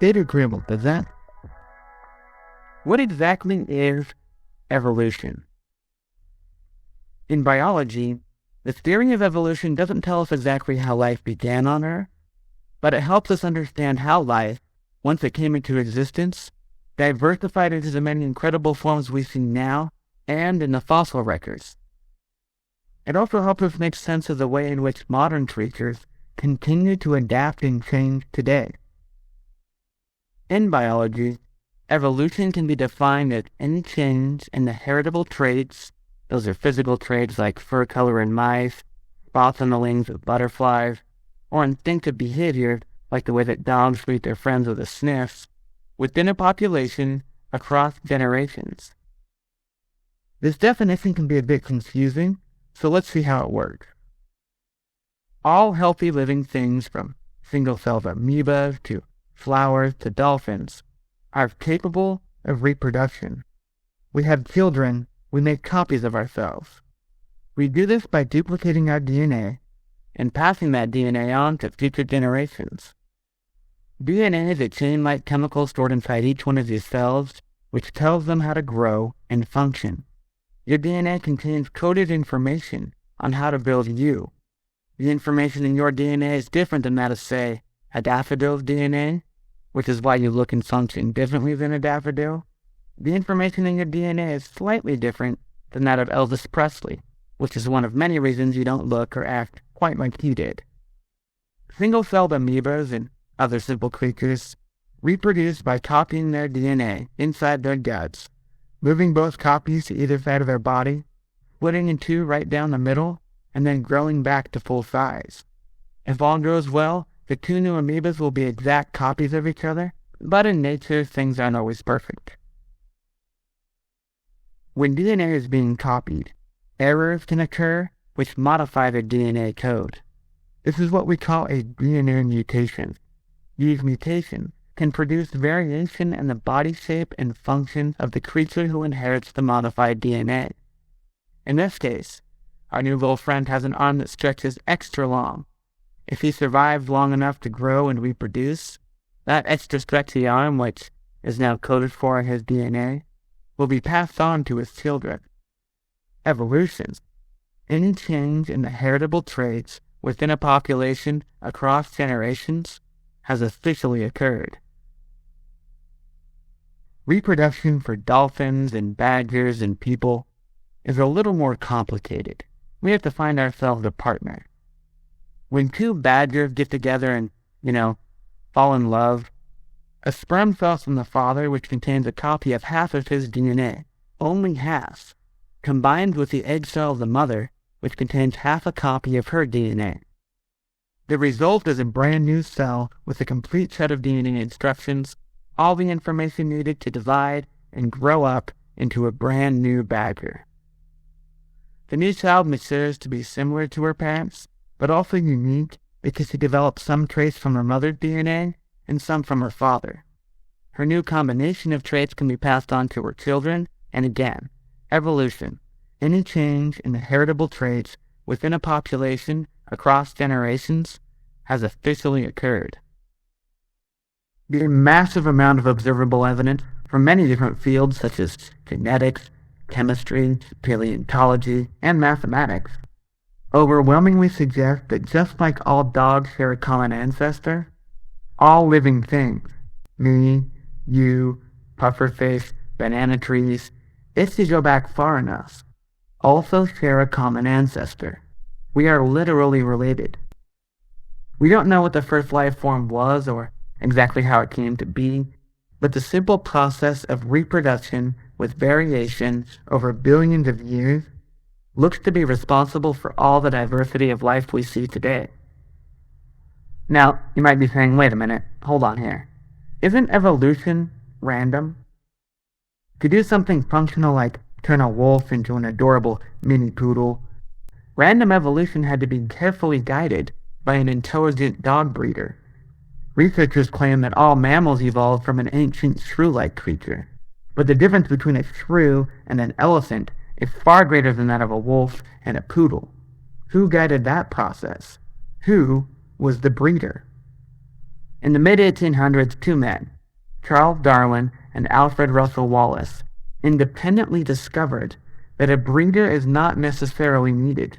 They'd agreeable, does that? What exactly is evolution? In biology, the theory of evolution doesn't tell us exactly how life began on Earth, but it helps us understand how life, once it came into existence, diversified into the many incredible forms we see now and in the fossil records. It also helps us make sense of the way in which modern creatures continue to adapt and change today. In biology, evolution can be defined as any change in the heritable traits. Those are physical traits like fur color in mice, spots on the wings of butterflies, or instinctive behavior like the way that dogs greet their friends with a sniff, within a population across generations. This definition can be a bit confusing, so let's see how it works. All healthy living things, from single-celled amoebas to flowers to dolphins, are capable of reproduction. We have children, we make copies of ourselves. We do this by duplicating our DNA and passing that DNA on to future generations. DNA is a chain-like chemical stored inside each one of these cells, which tells them how to grow and function. Your DNA contains coded information on how to build you. The information in your DNA is different than that of, say, a daffodil's DNA, which is why you look and function differently than a daffodil. The information in your DNA is slightly different than that of Elvis Presley, which is one of many reasons you don't look or act quite like he did. Single-celled amoebas and other simple creatures reproduce by copying their DNA inside their guts, moving both copies to either side of their body, splitting in two right down the middle, and then growing back to full size. If all goes well, the two new amoebas will be exact copies of each other, but in nature, things aren't always perfect. When DNA is being copied, errors can occur which modify the DNA code. This is what we call a DNA mutation. These mutations can produce variation in the body shape and function of the creature who inherits the modified DNA. In this case, our new little friend has an arm that stretches extra long. If he survives long enough to grow and reproduce, that extra stretchy arm, which is now coded for in his DNA, will be passed on to his children. Evolution. Any change in the heritable traits within a population across generations has officially occurred. Reproduction for dolphins and badgers and people is a little more complicated. We have to find ourselves a partner. When two badgers get together and, fall in love, a sperm cell from the father, which contains a copy of half of his DNA, only half, combines with the egg cell of the mother, which contains half a copy of her DNA. The result is a brand new cell with a complete set of DNA instructions, all the information needed to divide and grow up into a brand new badger. The new child matures to be similar to her parents, but also unique because she develops some traits from her mother's DNA and some from her father. Her new combination of traits can be passed on to her children, and again, evolution, any change in the heritable traits within a population across generations, has officially occurred. The massive amount of observable evidence from many different fields such as genetics, chemistry, paleontology, and mathematics overwhelmingly suggest that just like all dogs share a common ancestor, all living things, me, you, pufferfish, banana trees, if you go back far enough, also share a common ancestor. We are literally related. We don't know what the first life form was or exactly how it came to be, but the simple process of reproduction with variation over billions of years looks to be responsible for all the diversity of life we see today. Now, you might be saying, wait a minute, hold on here. Isn't evolution random? To do something functional like turn a wolf into an adorable mini poodle, random evolution had to be carefully guided by an intelligent dog breeder. Researchers claim that all mammals evolved from an ancient shrew-like creature, but the difference between a shrew and an elephant is far greater than that of a wolf and a poodle. Who guided that process? Who was the breeder? In the mid-1800s, two men, Charles Darwin and Alfred Russel Wallace, independently discovered that a breeder is not necessarily needed.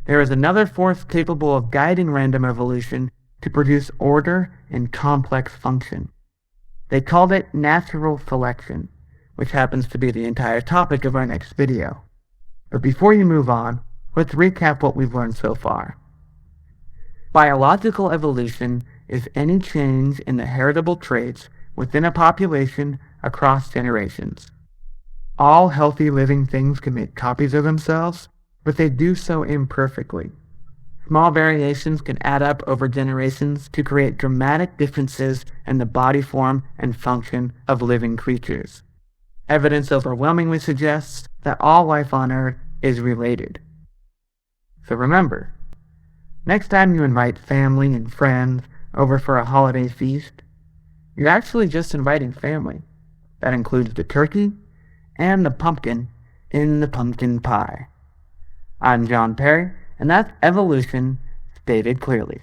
There is another force capable of guiding random evolution to produce order and complex function. They called it natural selection, which happens to be the entire topic of our next video. But before you move on, let's recap what we've learned so far. Biological evolution is any change in the heritable traits within a population across generations. All healthy living things can make copies of themselves, but they do so imperfectly. Small variations can add up over generations to create dramatic differences in the body form and function of living creatures. Evidence overwhelmingly suggests that all life on Earth is related. So remember, next time you invite family and friends over for a holiday feast, you're actually just inviting family. That includes the turkey and the pumpkin in the pumpkin pie. I'm John Perry, and that's evolution stated clearly.